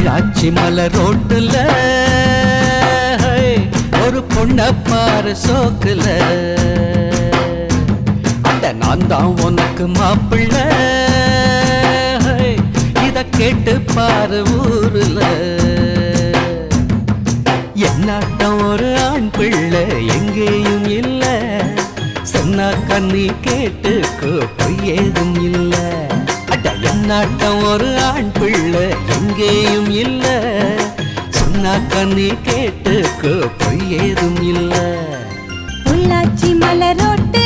பொள்ளாச்சி மலை ரோட்டுல ஒரு பொண்ண பாரு சோக்குல, அட நான் தான் உனக்கு மாப்பிள்ள, இத கேட்டு பாரு ஊருல. என்னாட்டம் ஒரு ஆண் பிள்ளை எங்கேயும் இல்ல, சொன்னா கண்ணி கேட்டுக்கோ பொய் ஏதும் இல்ல. அட என்னாட்டம் ஒரு ஆண் பிள்ளை எங்கேயும் இல்ல, சொன்னா கண்ணி கேட்டுக்கோ பொய் ஏதும் இல்ல. பொள்ளாச்சி மலை ரோட்டு